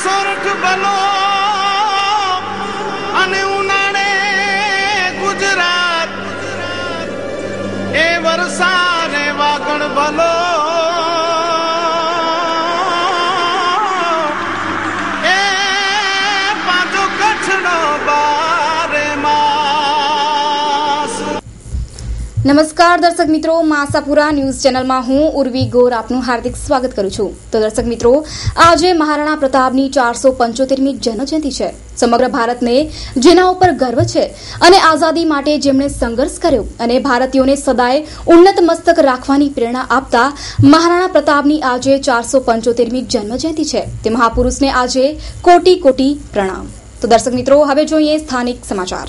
સોરઠ બલો અને ઉનાળે ગુજરાત એ વરસાદ વાગણ બલો નમસ્કાર દર્શક મિત્રો, માસાપુરા ન્યૂઝ ચેનલમાં હું ઉર્વી ગોર આપનું હાર્દિક સ્વાગત કરું છું. તો દર્શક મિત્રો, આજે મહારાણા પ્રતાપની 475મી જન્મજયંતિ છે. સમગ્ર ભારતને જેના ઉપર ગર્વ છે અને આઝાદી માટે જેમણે સંઘર્ષ કર્યો અને ભારતીયોને સદાય ઉન્નત મસ્તક રાખવાની પ્રેરણા આપતા મહારાણા પ્રતાપની આજે 475મી જન્મજયંતિ છે. તે મહાપુરુષને આજે કોટી કોટી પ્રણામ. તો દર્શક મિત્રો, હવે જોઈએ સ્થાનિક સમાચાર.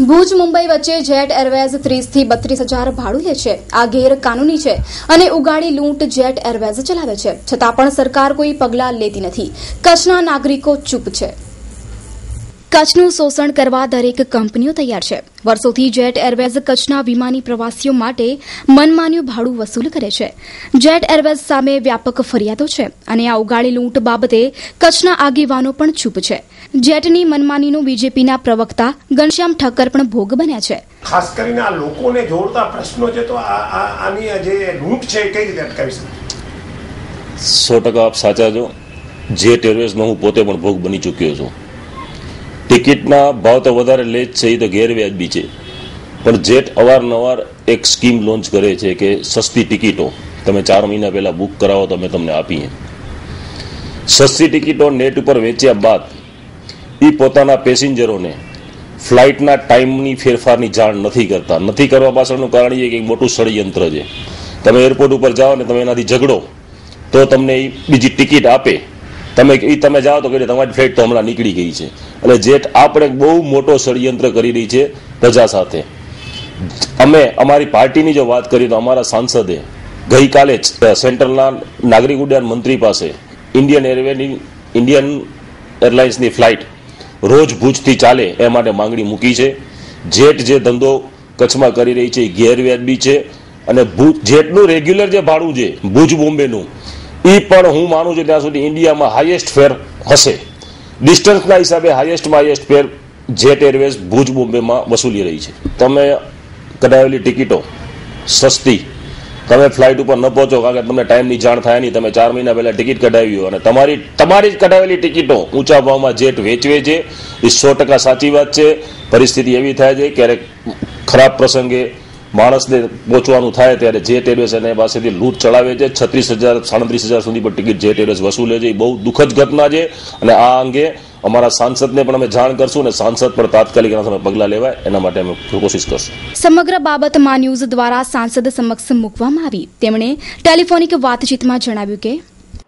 ભુજ મુંબઈ વચ્ચે જેટ એરવેઝ 30 થી 32,000 ભાડું લે છે. આ ગેરકાનૂની છે અને ઉગાડી લૂંટ જેટ એરવેઝ ચલાવે છે. છતાં પણ સરકાર કોઈ પગલાં લેતી નથી. કચ્છના નાગરિકો ચૂપ છે. કચ્છનું શોષણ કરવા દરેક કંપનીઓ તૈયાર છે. વર્ષોથી જેટ એરવેઝ કચ્છના વિમાની પ્રવાસીઓ માટે મનમાન્યું ભાડું વસૂલ કરે છે. જેટ એરવેઝ સામે વ્યાપક ફરિયાદો છે અને આ ઉગાડી લૂંટ બાબતે કચ્છના આગેવાનો પણ ચૂપ છે. જેટની મનમાનીનું બીજેપીના પ્રવક્તા ઘનશ્યામ ઠક્કર પણ ભોગ બન્યા છે. ખાસ કરીને આ લોકોને જોડતા પ્રશ્નો છે, તો આની જે લૂંટ છે કઈ રીતે અટકાવી શકે? 100% આપ સાચા છો. જેટ એરવેઝનો હું પોતે પણ ભોગ બની ચૂક્યો છું. ટિકિટના ભાવ તો વધારે લે જ છે, એ તો ગેરવ્યાજબી છે. પણ જેટ અવારનવાર એક સ્કીમ લોન્ચ કરે છે કે સસ્તી ટિકિટો તમે 4 મહિના પહેલા બુક કરાવો તો અમે તમને આપીએ. સસ્તી ટિકિટો નેટ ઉપર વેચ્યા બાદ એ પોતાના પેસેન્જરોને ફ્લાઇટના ટાઈમની ફેરફારની જાણ નથી કરતા. નથી કરવા પાછળનું કારણ એ કે મોટું ષડયંત્ર છે. તમે એરપોર્ટ ઉપર જાઓ ને તમે એનાથી ઝઘડો તો તમને એ બીજી ટિકિટ આપે. તમે જાઓ તો કે તમારી ફ્લાઇટ તો હમણાં નીકળી ગઈ છે. એટલે જેટ આપણે બહુ મોટો ષડયંત્ર કરી રહી છે પ્રજા સાથે. અમે અમારી પાર્ટીની જો વાત કરીએ તો અમારા સાંસદે ગઈકાલે જ સેન્ટ્રલના નાગરિક ઉડ્ડયન મંત્રી પાસે ઇન્ડિયન એરલાઇન્સની ફ્લાઇટ રોજ ભુજથી ચાલે એ માટે માંગણી મૂકી છે. જેટ જે ધંધો કચ્છમાં કરી રહી છે એ ગેરવ્યાજબી છે અને જેટનું રેગ્યુલર જે ભાડું છે ભુજ બોમ્બેનું એ પણ હું માનું છું ત્યાં સુધી ઇન્ડિયામાં હાઈએસ્ટ ફેર હશે. ડિસ્ટન્સના હિસાબે હાઈએસ્ટ ફેર જેટ એરવેઝ ભુજ બોમ્બેમાં વસૂલી રહી છે. તમે કઢાવેલી ટિકિટો સસ્તી, તમે ફ્લાઇટ ઉપર ન પહોંચો કારણ કે તમને ટાઈમની જાણ થાય નહીં. તમે 4 મહિના પહેલા ટિકિટ કઢાવી હોય અને તમારી જ કઢાવેલી ટિકિટો ઊંચા ભાવમાં જેટ વેચવે છે. એ 100% સાચી વાત છે. પરિસ્થિતિ એવી થાય છે ક્યારેક ખરાબ પ્રસંગે માણસને પહોંચવાનું થાય ત્યારે જેટ એરવેઝ એને પાસેથી લૂંટ ચડાવે છે. 36,000 37,000 સુધી પણ ટિકિટ જેટ એરવેઝ વસૂલે છે. એ બહુ દુઃખદ ઘટના છે અને આ અંગે અમારા સાંસદને પણ અમે જાણ કરશું અને સાંસદ પણ તાત્કાલિક એના સામે પગલાં લેવાય એના માટે અમે કોશિશ કરશું. સમગ્ર બાબત મા ન્યૂઝ દ્વારા સાંસદ સમક્ષ મૂકવામાં આવી. તેમણે ટેલિફોનિક વાતચીતમાં જણાવ્યું કે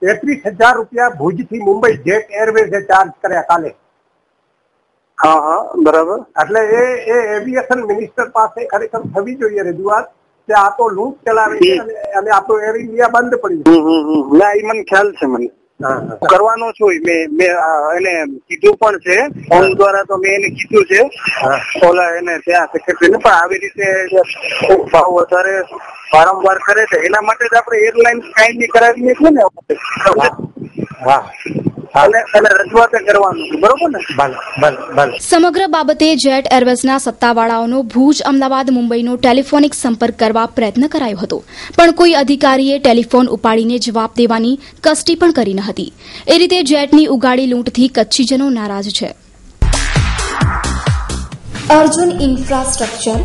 33,000 રૂપિયા ભુજથી મુંબઈ જેટ એરવેઝે ચાર્જ કર્યા કાલે. હા બરાબર. એટલે એ એવિએશન મિનિસ્ટર પાસે ખરેખર થવી જોઈએ રજૂઆત કે આ તો લૂંટ ચલાવે છે અને આપણું એર ઇન્ડિયા બંધ પડ્યું. ના, એ મને ખ્યાલ છે. મને કરવાનો છું. મેં એને કીધું પણ છે ફોન દ્વારા. તો મેં એને કીધું છે ઓલા એને ત્યાં સેક્રેટરીને પણ આવી રીતે ભાવ વધારે વારંવાર કરે છે. એના માટે જ આપણે એરલાઇન્સ કાયમી કરાવીએ છીએ ને. હા, અને રજૂઆત કરવાનું છે. બરોબર ને? સમગ્ર બાબતે જેટ એરવેઝના સત્તાવાળાઓનો ભુજ, અમદાવાદ, મુંબઈનો ટેલિફોનિક સંપર્ક કરવા પ્રયત્ન કરાયો હતો, પણ કોઈ અધિકારીએ ટેલિફોન ઉપાડીને જવાબ દેવાની કષ્ટી પણ કરી ન હતી. એ રીતે જેટની ઉગાડી લૂંટથી કચ્છીજનો નારાજ છે. અર્જુન ઇન્ફ્રાસ્ટ્રક્ચર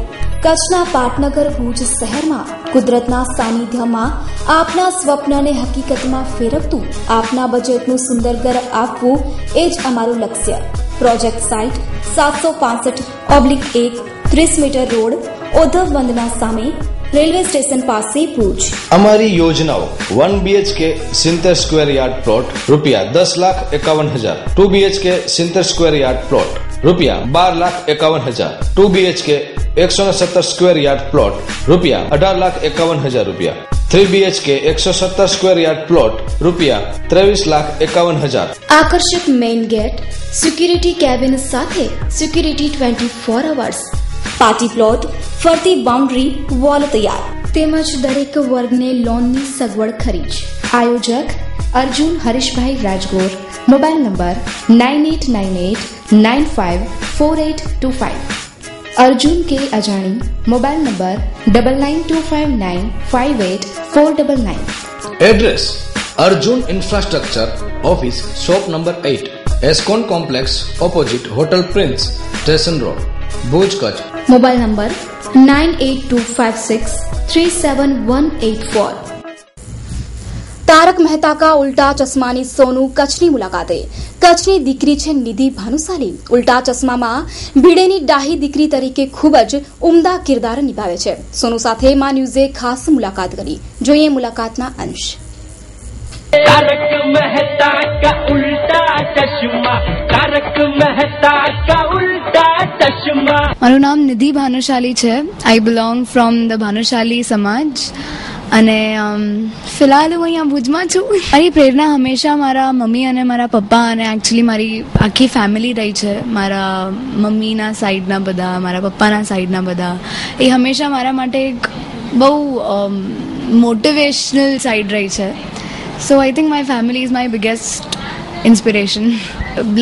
કચ્છના પાટનગર ભુજ શહેરમાં કુદરતના સાનિધ્યમાં આપના સ્વપ્નને હકીકતમાં ફેરવતું આપના બજેટનું સુંદર ઘર આપવું એ જ અમારું લક્ષ્ય. પ્રોજેક્ટ સાઇટ 765/1 30 મીટર રોડ, ઓધવ વંદના સામે, રેલવે સ્ટેશન પાસે ભુજ. અમારી યોજનાઓ 1 BHK 70 square yard plot ₹10,51,000, 2 BHK 70 square yard plot ₹12,51,000, 2 BHK 170 square yard plot ₹18,51,000, 3 BHK 170 square yard plot ₹23,51,000. આકર્ષક મેઇન ગેટ, સિક્યુરિટી કેબિન સાથે સિક્યુરિટી 24 અવર્સ, પાર્ટી પ્લોટ, ફરતી બાઉન્ડ્રી, વોલ તૈયાર તેમજ દરેક વર્ગને લોનની સગવડ ખરી. आयोजक Arjun Harishbhai Rajgor, mobile number 9898954825। Arjun K Ajani, mobile number 9925958499। Address Arjun infrastructure office, shop number 8, एस्कॉन complex opposite hotel Prince, station road, Bhuj, Kutch. Mobile number 9825637184। Tarak Mehta કા ઉલ્ટા ચશ્માની સોનુ કચ્છની મુલાકાતે। કચ્છની દીકરી છે નિધિ ભાનુશાલી। ઉલ્ટા ચશ્મામાં ભીડેની ડાહી દીકરી તરીકે ખૂબ જ ઉમદા કિરદાર નિભાવે છે। સોનુ સાથે માં ન્યૂઝે ખાસ મુલાકાત કરી। જોઈએ મુલાકાતના અંશ। तारक मेहता का उल्टा चश्मा, तारक मेहता का उल्टा चश्मा। મારું નામ નિધિ ભાનુશાલી છે। આઈ બિલોંગ ફ્રોમ ધ ભાનુશાલી સમાજ અને ફિલહાલ હું અહીંયા ભુજમાં છું। મારી પ્રેરણા હંમેશા મારા મમ્મી અને મારા પપ્પા અને એકચ્યુઅલી મારી આખી ફેમિલી રહી છે। મારા મમ્મીના સાઈડના બધા, મારા પપ્પાના સાઈડના બધા, એ હંમેશા મારા માટે એક બહુ મોટિવેશનલ સાઈડ રહી છે। So I think my family is my biggest inspiration.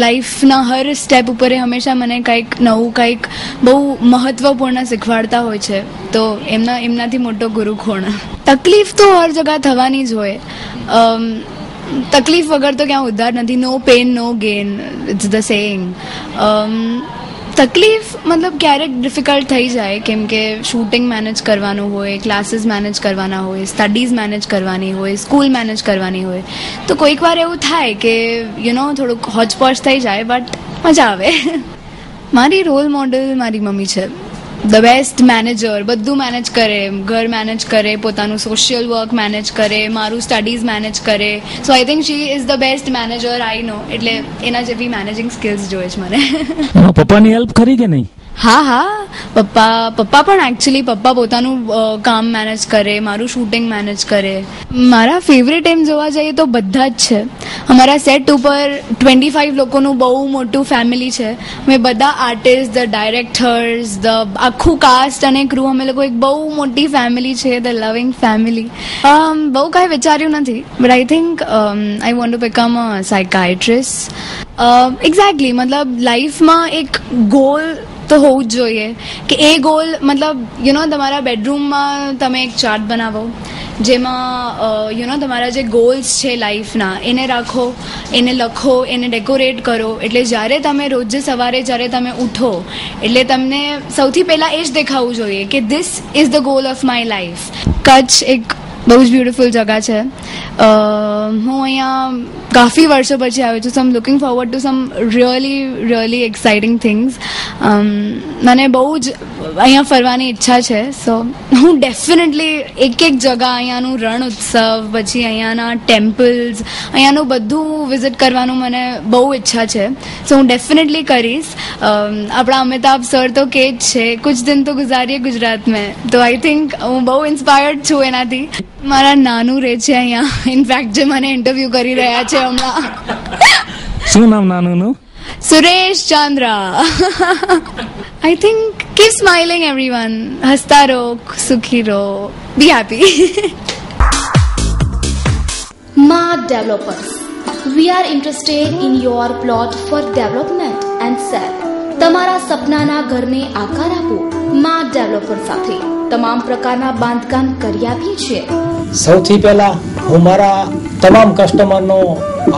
લાઈફના હર સ્ટેપ ઉપર હંમેશા મને કંઈક નવું, કંઈક બહુ મહત્વપૂર્ણ શીખવાડતા હોય છે। તો એમનાથી મોટો ગુરુ કોણ? તકલીફ તો હર જગા થવાની જ હોય। તકલીફ વગર તો ક્યાં ઉદ્ધાર નથી। No pain no gain, it's the saying. તકલીફ મતલબ ક્યારેક ડિફિકલ્ટ થઈ જાય, કેમ કે શૂટિંગ મેનેજ કરવાનું હોય, ક્લાસીસ મેનેજ કરવાના હોય, સ્ટડીઝ મેનેજ કરવાની હોય, સ્કૂલ મેનેજ કરવાની હોય, તો કોઈક વાર એવું થાય કે થોડુંક હોચપોચ થઈ જાય, બટ મજા આવે। મારી રોલ મોડલ મારી મમ્મી છે। ધ બેસ્ટ મેનેજર, બધું મેનેજ કરે, ઘર મેનેજ કરે, પોતાનું સોશિયલ વર્ક મેનેજ કરે, મારું સ્ટડીઝ મેનેજ કરે। So I think she is the best manager I know. એટલે એના જેવી મેનેજિંગ સ્કિલ્સ જોઈએ છે મને। પપ્પાની હેલ્પ ખરી કે નહીં? હા, પપ્પા પણ એકચ્યુઅલી પપ્પા પોતાનું કામ મેનેજ કરે, મારું શૂટિંગ મેનેજ કરે। મારા ફેવરેટ એમ જોવા જઈએ તો બધા જ છે। અમારા સેટ ઉપર 25 લોકોનું બહુ મોટું ફેમિલી છે। અમે બધા આર્ટિસ્ટ, ધ ડાયરેક્ટર્સ, ધ આખું કાસ્ટ અને ક્રૂ, અમે લોકો એક બહુ મોટી ફેમિલી છે, ધ લવિંગ ફેમિલી। બહુ કાંઈ વિચાર્યું નથી, but I think I want to become a psychiatrist. Exactly, મતલબ લાઈફમાં એક ગોલ તો હોવું જ જોઈએ કે એ ગોલ મતલબ તમારા બેડરૂમમાં તમે એક ચાર્ટ બનાવો, જેમાં તમારા જે ગોલ્સ છે લાઈફના એને રાખો, એને લખો, એને ડેકોરેટ કરો। એટલે જ્યારે તમે રોજ સવારે જ્યારે તમે ઉઠો એટલે તમને સૌથી પહેલાં એ જ દેખાવું જોઈએ કે this is the goal of my life. Kutch એક બહુ જ બ્યુટિફુલ જગા છે। હું અહીંયા કાફી વર્ષો પછી આવ્યો છું। So I'm looking forward to some really exciting things. મને બહુ જ અહીંયા ફરવાની ઈચ્છા છે। સો હું ડેફિનેટલી એક જગા, અહીંયાનું રણ ઉત્સવ, પછી અહીંયાના ટેમ્પલ્સ, અહીંયાનું બધું વિઝિટ કરવાનું મને બહુ ઈચ્છા છે। સો હું ડેફિનેટલી કરીશ। આપણા અમિતાભ સર તો કહે જ છે, કુછ દિન તો ગુજારીએ ગુજરાત મેં। તો આઈ થિંક હું બહુ ઇન્સ્પાયર્ડ છું એનાથી। મારા નાનું રહે છે અહીંયા, ઇનફેક્ટ જે મને ઇન્ટરવ્યુ કરી રહ્યા છે હમણાં। શું નામ નાનુનું? Suresh Chandra. I think keep smiling everyone. હસતા રહો, સુખી રહો, be happy. Ma Developers. We are interested in your plot for development and sell. તમારા સપનાના ઘરને આકાર આપો મા ડેવલપર સાથે તમામ પ્રકારના બાંધકામ કરી આપીએ છીએ। સૌથી પહેલા હું મારા તમામ કસ્ટમરનો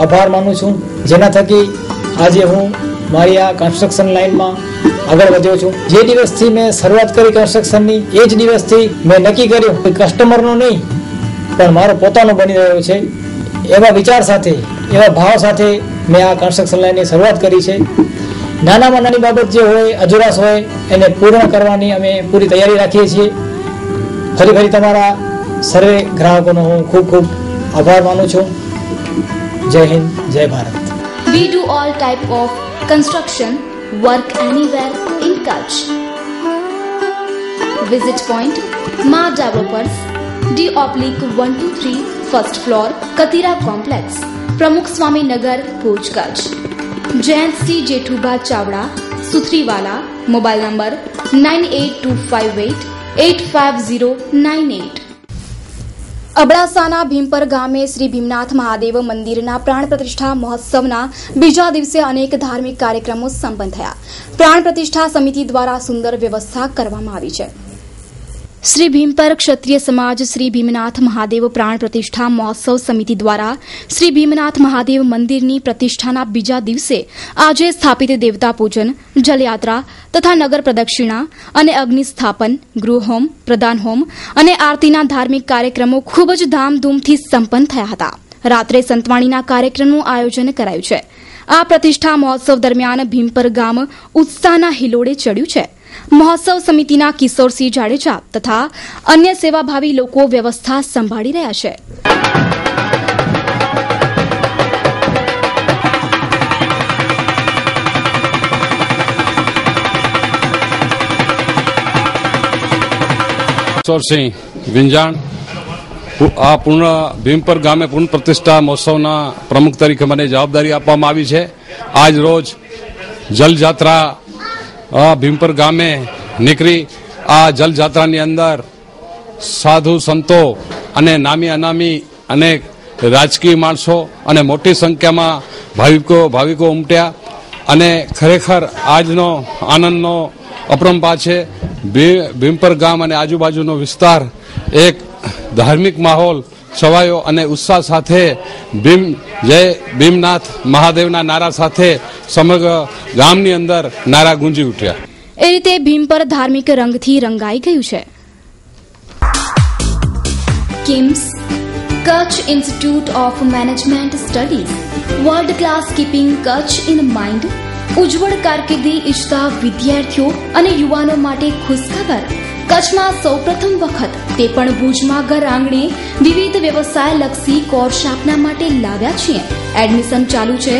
આભાર માનું છું, જેના થકી આજે હું મારી આ કન્સ્ટ્રક્શન લાઈનમાં આગળ વધ્યો છું। જે દિવસથી મેં શરૂઆત કરી કન્સ્ટ્રક્શનની, એ જ દિવસથી મેં નક્કી કર્યું કે કસ્ટમરનો નહીં પણ મારો પોતાનો બની રહ્યો છે। એવા વિચાર સાથે, એવા ભાવ સાથે મેં આ કન્સ્ટ્રક્શન લાઈનની શરૂઆત કરી છે। નાનામાં નાની બાબત જે હોય, અધુરાશ હોય, એને પૂર્ણ કરવાની અમે પૂરી તૈયારી રાખીએ છીએ। ફરી તમારા સર્વે ગ્રાહકોનો હું ખૂબ આભાર માનું છું। જય હિન્દ, જય Bharat. We do all type of construction work anywhere in Kutch. Visit point Ma Developers, D/123 first floor, Katira Complex, Pramukh Swami Nagar, Bhuj, Kutch. Jayant C. Jethuba Chavda, Suthriwala, mobile number 9825885098। અબડાસાના ભીમપર ગામે શ્રી ભીમનાથ મહાદેવ મંદિરના પ્રાણ પ્રતિષ્ઠા મહોત્સવના બીજા દિવસે અનેક ધાર્મિક કાર્યક્રમો સંપન્ન થયા. પ્રાણ પ્રતિષ્ઠા સમિતિ દ્વારા સુંદર વ્યવસ્થા કરવામાં આવી છે. શ્રી ભીમપર ક્ષત્રિય સમાજ શ્રી ભીમનાથ મહાદેવ પ્રાણ પ્રતિષ્ઠા મહોત્સવ સમિતિ દ્વારા શ્રી ભીમનાથ મહાદેવ મંદિરની પ્રતિષ્ઠાના બીજા દિવસે આજે સ્થાપિત દેવતા પૂજન, જલયાત્રા તથા નગર પ્રદક્ષિણા અને અગ્નિ સ્થાપન, ગૃહહોમ, પ્રદાન હોમ અને આરતીના ધાર્મિક કાર્યક્રમો ખૂબ જ ધામધૂમથી સંપન્ન થયા હતા. રાત્રે સંતવાણીના કાર્યક્રમનું આયોજન કરાયું છે. આ પ્રતિષ્ઠા મહોત્સવ દરમિયાન ભીમપર ગામ ઉત્સાહના હિલોડે ચડ્યું છે. મહોત્સવ સમિતિના કિશોરસિંહ જાડેજા તથા અન્ય સેવાભાવી લોકો વ્યવસ્થા સંભાળી રહ્યા છે. કિશોરસિંહ વિંજાણ આ ભીમપર ગામે પૂર્ણ પ્રતિષ્ઠા મહોત્સવના પ્રમુખ તરીકે મને જવાબદારી આપવામાં આવી છે. આજ રોજ જલયાત્રા ભીમપર ગામે નીકળી આ જલયાત્રાની અંદર સાધુ સંતો અને નામી અનામી અનેક રાજકીય માણસો અને મોટી સંખ્યામાં ભાવિકો ઉમટ્યા અને ખરેખર આજનો આનંદનો અપરંપાર છે. ભીમપર ગામ અને આજુબાજુનો વિસ્તાર એક ધાર્મિક માહોલ છવાયો અને ઉત્સાહ સાથે જય ભીમનાથ મહાદેવના નારા સાથે સમગ્ર ગામની અંદર નારા ગુંજી ઉઠ્યા. એ રીતે ભીમપર ધાર્મિક રંગથી રંગાઈ ગયું છે. KIMS Kutch institute of management Studies world class keeping Kutch in mind. ઉજ્જવળ કારકિર્દી ઈચ્છતા વિદ્યાર્થીઓ અને યુવાનો માટે ખુશખબર. કચ્છમાં સૌપ્રથમ વખત તે પણ ભુજમાં ઘર આંગણે વિવિધ વ્યવસાયલક્ષી કોર્સ આપના માટે લાવ્યા છીએ. એડમિશન ચાલુ છે.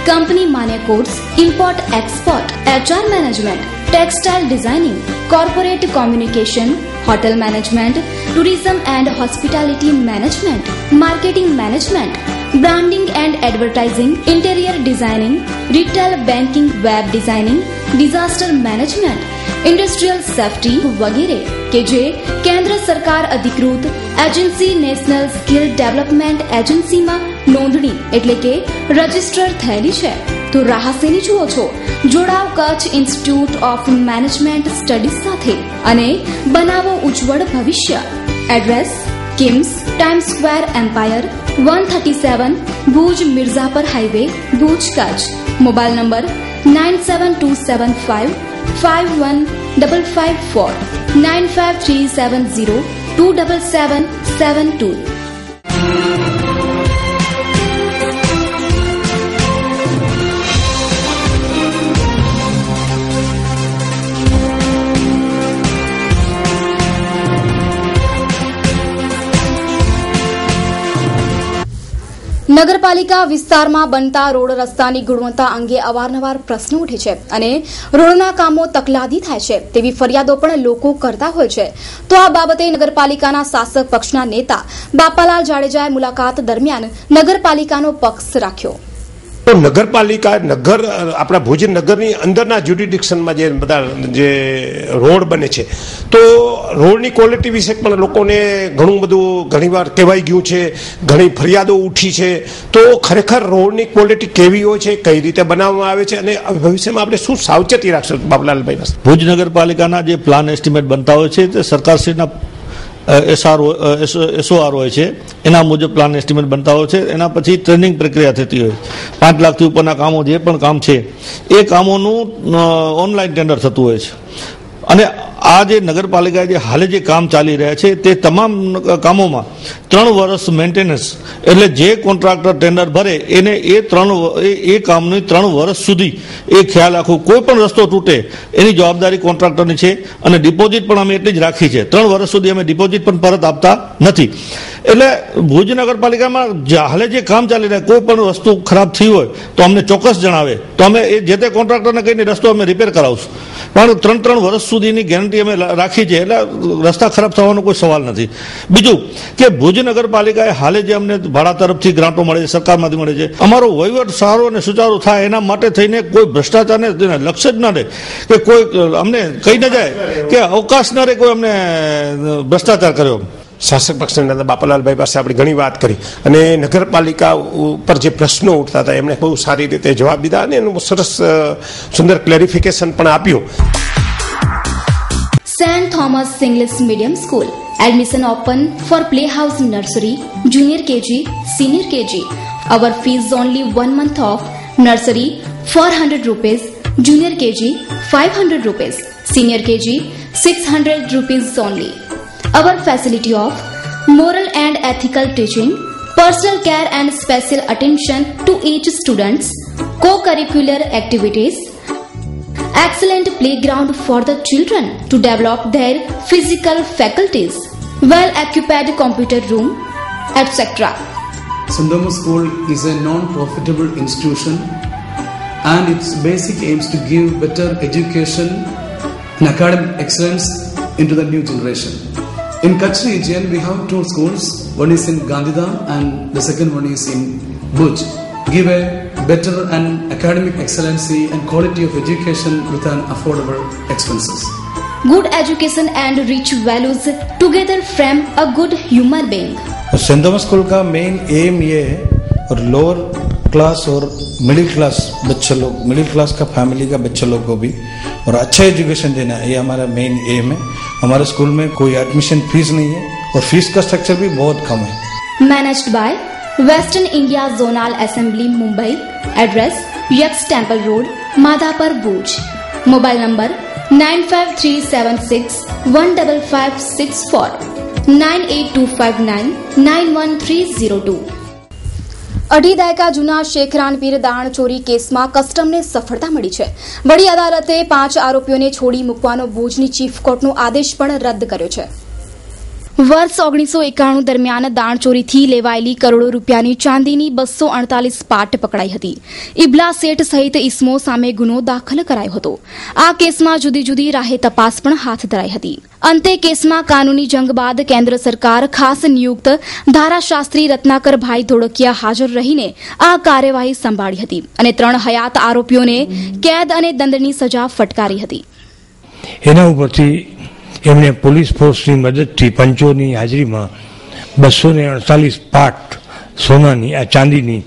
કંપની માન્ય course, import export, HR management, textile designing, corporate communication, hotel management, tourism and hospitality management, marketing management, branding and advertising, interior designing, retail banking, web designing, disaster management, industrial safety વગેરે કે જે કેન્દ્ર સરકાર અધિકૃત agency national skill development એજન્સીમાં નોંધણી એટલે કે register થયેલી છે. તો રાહ શેની જુઓ છો? જોડાવ Kutch institute of management studies સાથે અને બનાવો ઉજ્જવળ ભવિષ્ય. Address KIMS time square empire 137 Bhuj Mirzapar highway Bhuj Kutch. Mobile number 9727551554 9537027772. નગરપાલિકા વિસ્તારમાં બનતા રોડ રસ્તાની ગુણવત્તા અંગે અવારનવાર પ્રશ્નો ઉઠે છે અને રોડના કામો તકલાદી થાય છે તેવી ફરિયાદો પણ લોકો કરતા હોય છે. તો આ બાબતે નગરપાલિકાના શાસક પક્ષના નેતા બાપાલાલ જાડેજાએ મુલાકાત દરમિયાન નગરપાલિકાનો પક્ષ રાખ્યો. તો નગરપાલિકા આપણા ભુજ નગરની અંદરના જ્યુરિડિક્શનમાં જે બધા જે રોડ બને છે તો રોડની ક્વોલિટી વિશે પણ લોકોને ઘણું બધું ઘણીવાર કહેવાઈ ગયું છે, ઘણી ફરિયાદો ઉઠી છે. તો ખરેખર રોડની ક્વોલિટી કેવી હોય છે, કઈ રીતે બનાવવામાં આવે છે અને ભવિષ્યમાં આપણે શું સાવચેતી રાખશું બાબલાલભાઈ? ભુજ નગરપાલિકાના જે પ્લાન એસ્ટિમેટ બનતા હોય છે તે સરકારશ્રીના SOR હોય છે એના મુજબ પ્લાન એસ્ટિમેટ બનતા હોય છે. એના પછી ટ્રેનિંગ પ્રક્રિયા થતી હોય. 5 લાખથી ઉપરના કામો જે પણ કામ છે એ કામોનું ઓનલાઈન ટેન્ડર થતું હોય છે અને આ જે નગરપાલિકાએ જે હાલે જે કામ ચાલી રહ્યા છે તે તમામ કામોમાં 3 વર્ષ મેન્ટેનન્સ એટલે જે કોન્ટ્રાક્ટર ટેન્ડર ભરે એને એ કામની 3 વર્ષ સુધી એ ખ્યાલ રાખવું. કોઈ પણ રસ્તો તૂટે એની જવાબદારી કોન્ટ્રાક્ટરની છે અને ડિપોઝિટ પણ અમે એટલી જ રાખી છે. 3 વર્ષ સુધી અમે ડિપોઝિટ પણ પરત આપતા નથી. એટલે ભુજ નગરપાલિકામાં હાલે જે કામ ચાલી રહ્યા કોઈ પણ વસ્તુ ખરાબ થઈ હોય તો અમને ચોક્કસ જણાવે તો અમે એ જે તે કોન્ટ્રાક્ટરને કહીને રસ્તો અમે રિપેર કરાવશું. પણ 3 વર્ષ સુધીની ગેરંટી અમે રાખી છે એટલે રસ્તા ખરાબ થવાનો કોઈ સવાલ નથી. બીજું કે ભુજ નગરપાલિકાએ હાલે જે અમને ભાડા તરફથી ગ્રાન્ટો મળે છે, સરકારમાંથી મળે છે, અમારો વહીવટ સારો અને સુચારુ થાય એના માટે થઈને કોઈ ભ્રષ્ટાચારને લક્ષ્ય જ ના રહે કે કોઈ અમને કહી ન જાય કે અવકાશ ન રહે કોઈ અમને ભ્રષ્ટાચાર કર્યો. શાસક પક્ષના નેતા બાપાલાલભાઈ પાસે આપણે ઘણી વાત કરી અને નગરપાલિકા ઉપર જે પ્રશ્નો ઉઠતા હતા એમણે બહુ સારી રીતે જવાબ દીધા અને એનું સરસ સુંદર ક્લેરિફિકેશન પણ આપ્યું. St. Thomas English Medium School. Admission open for Playhouse Nursery, Junior KG, Senior KG. Our fees only 1 month of nursery 400 rupees, Junior KG 500 rupees, Senior KG 600 rupees only. Our facility of moral and ethical teaching, personal care and special attention to each students, co-curricular activities, excellent playground for the children to develop their physical faculties, well-occupied computer room, etc. St. Thomas School is a non-profitable institution and its basic aims to give better education and academic excellence into the new generation. In Kutch region, we have 2 schools. One is in Gandhidham and the second one is in Bhuj. Give a better and academic excellency and quality of education with an affordable expenses. Good education and rich values together frame a good human being. Saint Thomas school का main aim ये है और lower class और middle class बच्चे लोग, middle class का family का बच्चे लोग को भी और अच्छा एजुकेशन देना, ये हमारा मेन एम है. हमारे स्कूल में कोई एडमिशन फीस नहीं है और फीस का स्ट्रक्चर भी बहुत कम है. Managed by Western India Zonal Assembly Mumbai. Address Yax Temple Road, Madhapur, Bhuj. Mobile number 95376155564 9825991302. અઢી દાયકા જૂના શેખ રાણપીર દાણ ચોરી કેસમાં કસ્ટમને સફળતા મળી છે. વડી અદાલતે 5 આરોપીઓને છોડી મૂકવાનો ભુજની ચીફ કોર્ટનો આદેશ પણ રદ કર્યો છે. વર્ષ 1991 દરમિયાન દાણચોરીથી લેવાયેલી કરોડો રૂપિયાની ચાંદીની 248 પાટ પકડાઈ હતી. ઇબલા શેઠ સહિત ઇસમો સામે ગુનો દાખલ કરાયો હતો. આ કેસમાં જુદી જુદી રાહે તપાસ પણ હાથ ધરાઈ હતી. અંતે કેસમાં કાનૂની જંગ બાદ કેન્દ્ર સરકાર ખાસ નિયુક્ત ધારાશાસ્ત્રી રત્નાકરભાઈ ધોળકિયા હાજર રહીને આ કાર્યવાહી સંભાળી હતી અને 3 હયાત આરોપીઓને કેદ અને દંડની સજા ફટકારી હતી. એના ઉપરથી એમણે પોલીસ ફોર્સની મદદથી પંચોની હાજરીમાં 248 પાટ સોનાની આ ચાંદીની,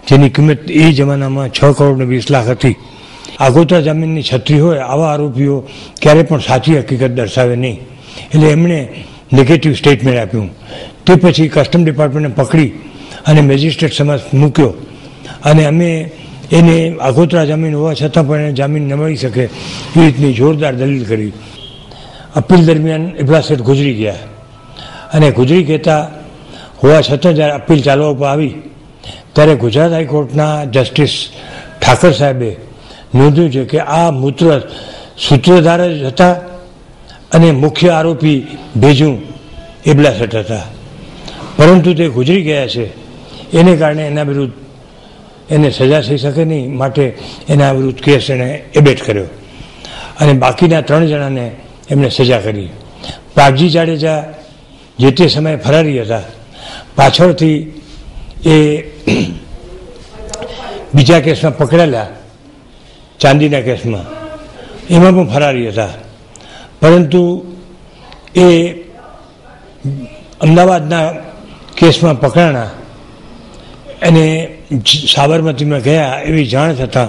જેની કિંમત એ જમાનામાં 6 કરોડ ને 20 લાખ હતી. આગોતરા જામીનની છત્રી હોય આવા આરોપીઓ ક્યારે પણ સાચી હકીકત દર્શાવે નહીં, એટલે એમણે નેગેટિવ સ્ટેટમેન્ટ આપ્યું. તે પછી કસ્ટમ ડિપાર્ટમેન્ટને પકડી અને મેજિસ્ટ્રેટ સમક્ષ મૂક્યો અને અમે એને આગોતરા જામીન હોવા છતાં પણ એને જામીન ન મળી શકે એ રીતની જોરદાર દલીલ કરી. અપીલ દરમિયાન ઇબલા શેઠ ગુજરી ગયા અને ગુજરી કહેતા હોવા છતાં જ્યારે અપીલ ચાલવા ઉપર આવી ત્યારે ગુજરાત હાઈકોર્ટના જસ્ટિસ ઠાકર સાહેબે નોંધ્યું છે કે આ સૂત્રધાર જ હતા અને મુખ્ય આરોપી ભેજું ઇબલા શેઠ હતા, પરંતુ તે ગુજરી ગયા છે એને કારણે એના વિરુદ્ધ એને સજા થઈ શકે નહીં, માટે એના વિરુદ્ધ કેસ એણે એબેટ કર્યો અને બાકીના 3 જણાને એમને સજા કરી. પ્રાગજી જાડેજા જે તે સમયે ફરારી હતા, પાછળથી એ બીજા કેસમાં પકડાયેલા ચાંદીના કેસમાં, એમાં પણ ફરારી હતા, પરંતુ એ અમદાવાદના કેસમાં પકડાણા અને સાબરમતીમાં ગયા એવી જાણ થતાં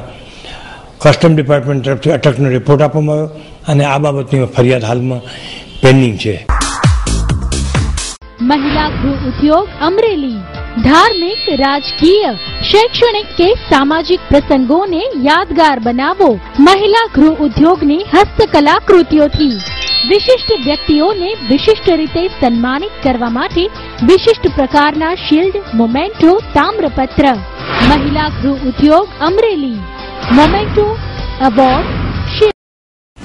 કસ્ટમ ડિપાર્ટમેન્ટ તરફથી અટકનો રિપોર્ટ આપવામાં આવ્યો અને આ બાબતની ફરિયાદ હાલમાં પેન્ડિંગ છે. महिला गृह उद्योग अमरेली धार्मिक, राजकीय, शैक्षणिक के सामाजिक प्रसंगों ने यादगार बनावो. महिला गृह उद्योगની હસ્તકલા કૃતિઓથી વિશિષ્ટ વ્યક્તિઓને વિશિષ્ટ રીતે સન્માનિત કરવા માટે વિશિષ્ટ પ્રકારના શિલ્ડ, મોમેન્ટો, તામ્રપત્ર. महिला गृह उद्योग अमरेली મોમેન્ટો, એવોર્ડ.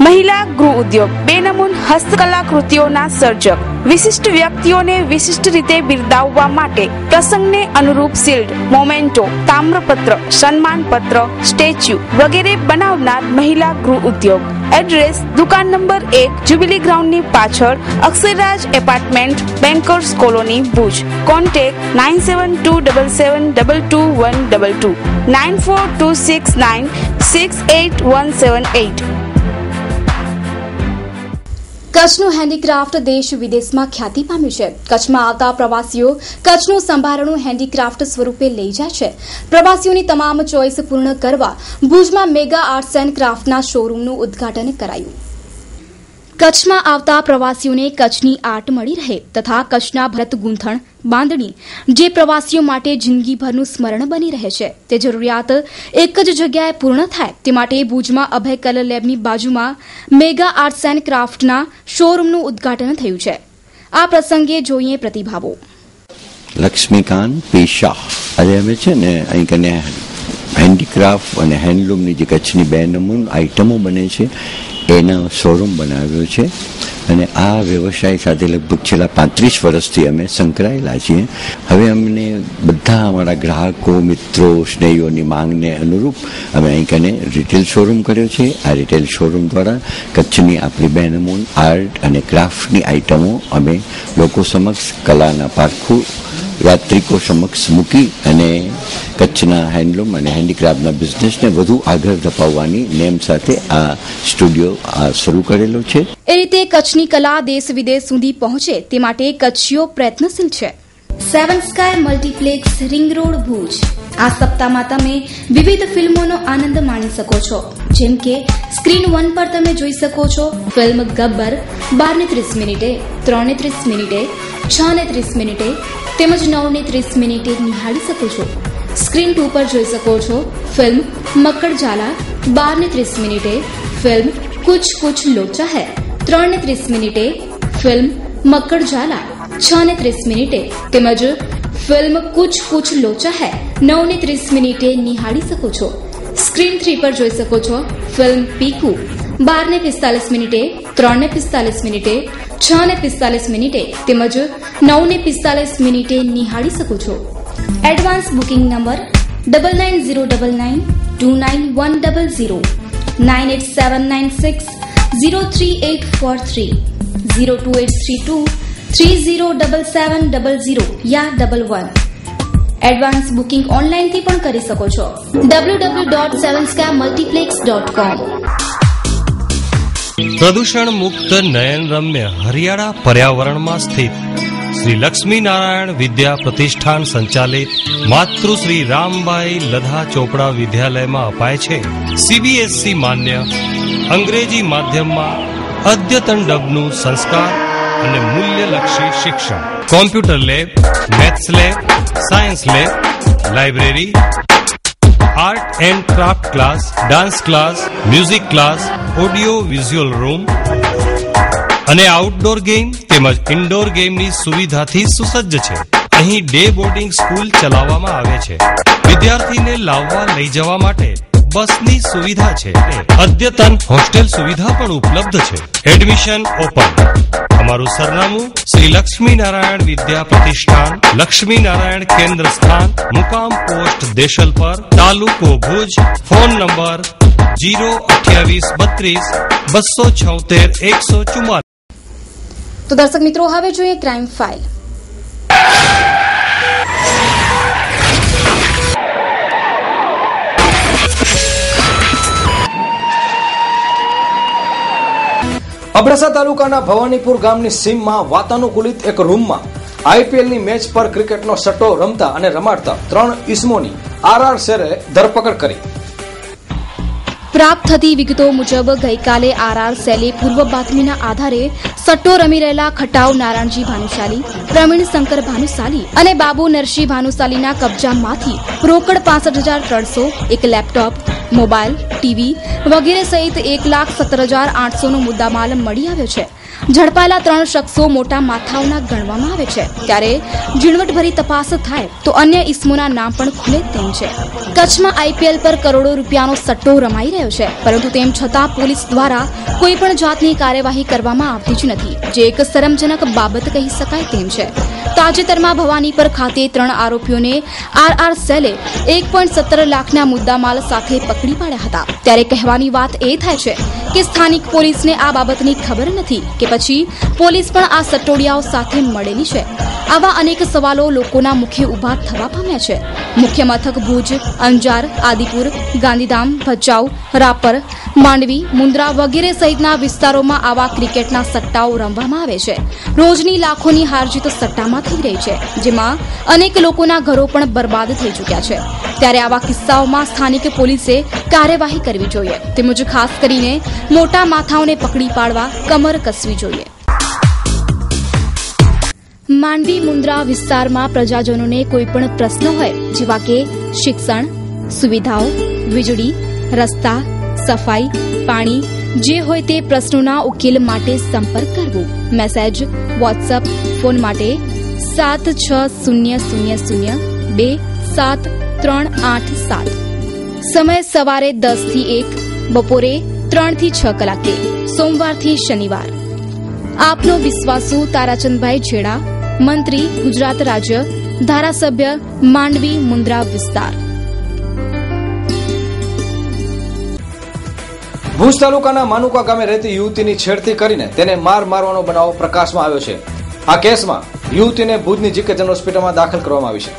મહિલા ગૃહ ઉદ્યોગ બેનમૂન હસ્તકલા કૃતિઓના સર્જક. વિશિષ્ટ વ્યક્તિઓને વિશિષ્ટ રીતે બિરદાવવા માટે પ્રસંગને અનુરૂપ શિલ્ડ, મોમેન્ટો, તામ્રપત્ર, સન્માનપત્ર, સ્ટેચ્યુ વગેરે બનાવનાર મહિલા ગૃહ ઉદ્યોગ. એડ્રેસ દુકાન નંબર 1, જ્યુબિલી ગ્રાઉન્ડની પાછળ, Aksharraj apartment, bankers colony, Bhuj. Contact 9727722122 9426968178. કચ્છનું હેન્ડીક્રાફ્ટ દેશ વિદેશમાં ખ્યાતિ પામ્યું છે. કચ્છમાં આવતા પ્રવાસીઓ કચ્છનું સંભારણું હેન્ડીક્રાફ્ટ સ્વરૂપે લઈ જાય છે. પ્રવાસીઓની તમામ ચોઇસ પૂર્ણ કરવા ભુજમાં મેગા આર્ટ્સ એન્ડ ક્રાફ્ટના શોરૂમનું ઉદ્ઘાટન કરાયું. કચ્છમાં આવતા પ્રવાસીઓને કચ્છની આર્ટ મળી રહે તથા કચ્છના ભરત ગૂંથણ બાંધણી જે પ્રવાસીઓ માટે જિંદગીભરનું સ્મરણ બની રહે છે તે જરૂરિયાત એક જ જગ્યાએ પૂર્ણ થાય તે માટે ભુજમાં અભય કલર લેબની બાજુમાં મેગા આર્ટ્સ એન્ડ ક્રાફ્ટના શોરૂમનું ઉદ્ઘાટન થયું છે. આ પ્રસંગે જોઈએ પ્રતિભાવો. લક્ષ્મીકાંત પી શાહ. આજે અમે છે ને અહીં કને હેન્ડીક્રાફ્ટ અને હેન્ડલૂમની જે કચ્છની 2 નમૂન આઇટમો બને છે એનો શોરૂમ બનાવ્યો છે અને આ વ્યવસાય સાથે લગભગ છેલ્લા 35 વર્ષથી અમે સંકળાયેલા છીએ. હવે અમને બધા અમારા ગ્રાહકો મિત્રો સ્નેહીઓની માંગને અનુરૂપ અમે અહીં કને રિટેલ શોરૂમ કર્યો છે. આ રિટેલ શોરૂમ દ્વારા કચ્છની આપણી 2 નમૂન આર્ટ અને ક્રાફ્ટની આઇટમો અમે લોકો સમક્ષ કલાના પારખું યાત્રિકો સમક્ષ મૂકી અને કચ્છના હેન્ડલૂમ અને હેન્ડીક્રાફ્ટના બિઝનેસને વધુ આગળ ધપાવવાની નેમ સાથે આ સ્ટુડિયો શરૂ કરેલો છે. એ રીતે કચ્છની કલા દેશ વિદેશ સુધી પહોંચે તે માટે કચ્છીઓ પ્રયત્નશીલ છે. 7 sky multiplex ring road Bhuj. આ સપ્તાહમાં તમે વિવિધ ફિલ્મોનો આનંદ માણી શકો છો. જેમ કે સ્ક્રીન 1 પર તમે જોઈ શકો છો ફિલ્મ ગબ્બર 12:30 મિનિટે, 3:30 મિનિટે, 6:30 મિનિટે તેમજ 9:30 મિનિટે નિહાળી શકો છો. સ્ક્રીન 2 પર જોઈ શકો છો ફિલ્મ મક્કડજાલા 12:30 મિનિટે, ફિલ્મ કુછ કુછ લોચા હૈ 3:30 મિનિટે, ફિલ્મ મક્કડજાલા 6:30 મિનિટે તેમજ ફિલ્મ કુછ કુછ લોચા હૈ 9:30 મિનિટે નિહાળી શકો છો. સ્ક્રીન 3 પર જોઈ શકો છો ફિલ્મ પીકુ 12:45 મિનિટે, 3:45 મિનિટે, 6:45 મિનિટે તેમજ 9:45 મિનિટે નિહાળી શકો છો. એડવાન્સ બુકિંગ નંબર 9909929100 98796 03843 02832 307700 या 11. એડવાન્સ બુકિંગ ઓનલાઈનથી પણ કરી શકો છો. www.7skymultiplex.com. પ્રદૂષણ મુક્ત નયન રમ્ય હરિયાળા પર્યાવરણમાં સ્થિત શ્રી લક્ષ્મી નારાયણ વિદ્યા પ્રતિષ્ઠાન સંચાલિત માતૃશ્રી રામબાઈ લધા ચોપડા વિદ્યાલયમાં અપાય છે CBSE માન્ય અંગ્રેજી માધ્યમમાં અદ્યતન ડબનું સંસ્કાર અને મૂલ્યલક્ષી શિક્ષણ. Computer lab, maths lab, science lab, library, art and craft class, dance class, music class, audio visual room અને આઉટડોર ગેમ તેમજ ઇન્ડોર ગેમની સુવિધાથી સુસજ્જ છે. અહીં ડે બોર્ડિંગ સ્કૂલ ચલાવવામાં આવે છે. વિદ્યાર્થીને લાવવા લઈ જવા માટે બસની સુવિધા છે. અદ્યતન હોસ્ટેલ સુવિધા પણ ઉપલબ્ધ છે. Admission open. અમારું સરનામું શ્રી લક્ષ્મી નારાયણ વિદ્યા પ્રતિષ્ઠાન, લક્ષ્મી નારાયણ કેન્દ્ર સ્થાન, મુકામ પોસ્ટ દેશલપર, તાલુકો ભુજ. ફોન નંબર 02832 તો દર્શક મિત્રો હવે જોઈએ ક્રાઇમ ફાઇલ. અબડાસા તાલુકાના ભવાનીપુર ગામની સીમમાં વાતાનુકૂલિત એક રૂમમાં IPLની મેચ પર ક્રિકેટનો સટ્ટો રમતા અને રમાડતા 3 ઇસમોની RR શેરે ધરપકડ કરી. પ્રાપ્ત થતી વિગતો મુજબ ગઈકાલે RR સેલે પૂર્વ બાતમીના આધારે સટ્ટો રમી રહેલા ખટાવ નારાયણજી ભાનુશાલી, પ્રવીણ શંકર ભાનુશાલી અને બાબુ નરસિંહ ભાનુશાલીના કબજામાંથી રોકડ 65,300, એક લેપટોપ, મોબાઈલ, ટીવી વગેરે સહિત 1,17,800નો મુદ્દામાલ મળી આવ્યો છે. ઝડપાયેલા 3 શખ્સો મોટા માથાઓના ગણવામાં આવે છે. ત્યારે ઝીણવટભરી તપાસ થાય તો અન્ય ઇસમોના નામ પણ ખુલે તેમ છે. કચ્છમાં IPL પર કરોડો રૂપિયાનો સટ્ટો રમાઈ રહ્યો છે, પરંતુ તેમ છતાં પોલીસ દ્વારા કોઈ પણ જાતની કાર્યવાહી કરવામાં આવતી જ નથી, જે એક શરમજનક બાબત કહી શકાય તેમ છે. તાજેતરમાં ભવાનીપર ખાતે 3 આરોપીઓને RR સેલે 1.17 લાખના મુદ્દામાલ સાથે પકડી પાડ્યા હતા. ત્યારે કહેવાની વાત એ થાય છે કે સ્થાનિક પોલીસને આ બાબતની ખબર નથી કે પછી પોલીસ પણ આ સટ્ટોડિયાઓ સાથે મળેલી છે. આવા અનેક સવાલો લોકોના મુખે ઉભા થવા પામ્યા છે. મુખ્ય મથક ભુજ, અંજાર, આદિપુર, ગાંધીધામ, ભચાઉ, રાપર, માંડવી, મુન્દ્રા વગેરે સહિતના વિસ્તારોમાં આવા ક્રિકેટના સટ્ટાઓ રમવામાં આવે છે. રોજની લાખોની હારજીત સટ્ટામાં થઈ રહી છે, જેમાં અનેક લોકોના ઘરો પણ બરબાદ થઈ ચૂક્યા છે. ત્યારે આવા કિસ્સાઓમાં સ્થાનિક પોલીસે કાર્યવાહી કરવી જોઈએ, તેમજ ખાસ કરીને મોટા માથાઓને પકડી પાડવા કમર કસવી જોઈએ. માંડવી મુન્દ્રા વિસ્તારમાં પ્રજાજનોને કોઈપણ પ્રશ્ન હોય, જેવા કે શિક્ષણ, સુવિધાઓ, વીજળી, રસ્તા, સફાઈ, પાણી, જે હોય તે પ્રશ્નોના ઉકેલ માટે સંપર્ક કરવો. મેસેજ, વોટ્સઅપ, ફોન માટે 7600027387. સમય સવારે 10 થી 1, બપોરે 3 થી 6 કલાકે, સોમવારથી શનિવાર. આપનો વિશ્વાસુ તારાચંદભાઈ છેડા, મંત્રી, ગુજરાત રાજ્ય, ધારાસભ્ય, માંડવી મુન્દ્રા વિસ્તાર. ભુજ તાલુકાના માનુકા ગામે રહેતી યુવતીની છેડતી કરીને તેને મારવાનો બનાવ પ્રકાશમાં આવ્યો છે. આ કેસમાં યુવતીને ભુજની જીકે જનરલ હોસ્પિટલમાં દાખલ કરવામાં આવી છે.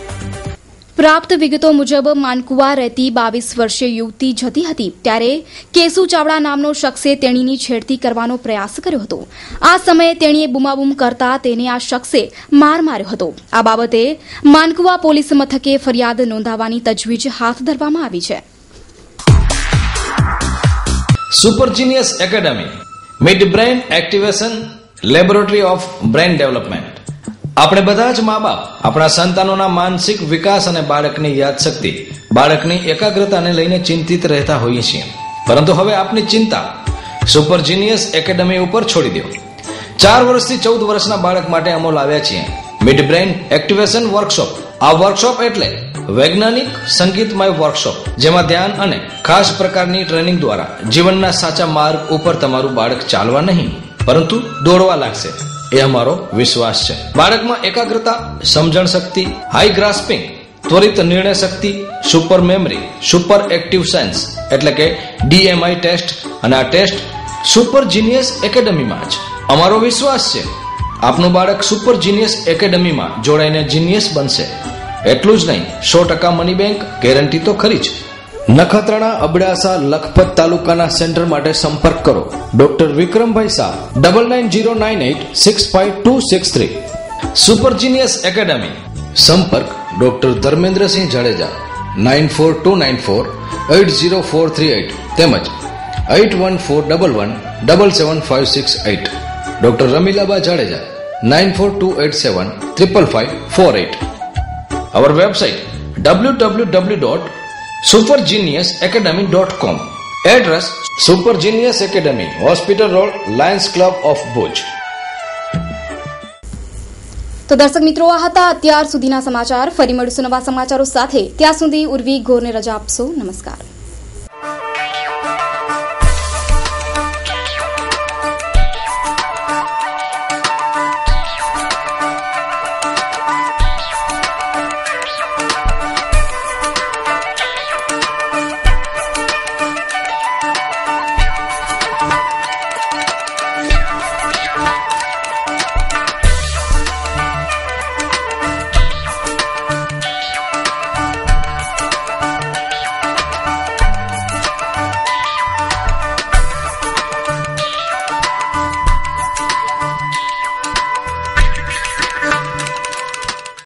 પ્રાપ્ત વિગતો મુજબ માનકુવા રહેતી 22 વર્ષીય યુવતી જતી હતી ત્યારે કેસુ ચાવડા નામનો શખ્સે તેણીની છેડતી કરવાનો પ્રયાસ કર્યો હતો. આ સમયે તેણીએ બૂમાબૂમ કરતા તેને આ શખ્સે માર માર્યો હતો. આ બાબતે માનકુવા પોલીસ મથકે ફરિયાદ નોંધાવવાની તજવીજ હાથ ધરવામાં આવી છે. Super genius academy, mid brain activation laboratory of brain development. આપણે બધા જ મા બાપ આપણા સંતાનોના માનસિક વિકાસ અને બાળકની યાદશક્તિ, બાળકની એકાગ્રતાને લઈને ચિંતિત રહેતા હોઈએ છીએ. પરંતુ હવે આપની ચિંતા સુપર જીનિયસ એકેડમી ઉપર છોડી દો. 4 વર્ષથી 14 વર્ષના બાળક માટે અમો લાવ્યા છીએ મિડ બ્રેન એક્ટિવેશન વર્કશોપ. આ વર્કશોપ એટલે વૈજ્ઞાનિક સંગીતમય વર્કશોપ, જેમાં ધ્યાન અને ખાસ પ્રકારની ટ્રેનિંગ દ્વારા જીવનના સાચા માર્ગ ઉપર તમારું બાળક ચાલવા નહીં પરંતુ દોડવા લાગશે, એ અમારો વિશ્વાસ છે. બાળકમાં એકાગ્રતા, સમજણ શક્તિ, હાઈ ગ્રાસ્પિંગ, ત્વરિત નિર્ણય શક્તિ, super memory, super active sense એટલે કે DMI ટેસ્ટ, અને આ ટેસ્ટ સુપર જીનિયસ એકેડમીમાં જ. અમારો વિશ્વાસ છે આપનું બાળક સુપર જીનિયસ એકેડમીમાં જોડાઈને જીનિયસ બનશે. એટલું જ નહીં, 100% મની બેંક ગેરંટી તો ખરી જ. નખત્રાણા, અબડાસા, લખપત તાલુકાના સેન્ટર માટે સંપર્ક કરો ડોક્ટર વિક્રમભાઈ શાહ 9909865263. Super genius academy. સંપર્ક ડોક્ટર ધર્મેન્દ્રસિંહ જાડેજા 9429480438 તેમજ 8141177568. Doctor રમીલાબા Jadeja 9428755548. Our website www.supergeniusacademy.com. Address Super Genius Academy, Hospital Road, Lions Club of Bhuj. તો દર્શક મિત્રો, આ હતા અત્યાર સુધીના સમાચાર. ફરી મળીશું નવા સમાચારો સાથે. ત્યાં સુધી ઉર્વી ગોરને રજા આપશો. નમસ્કાર.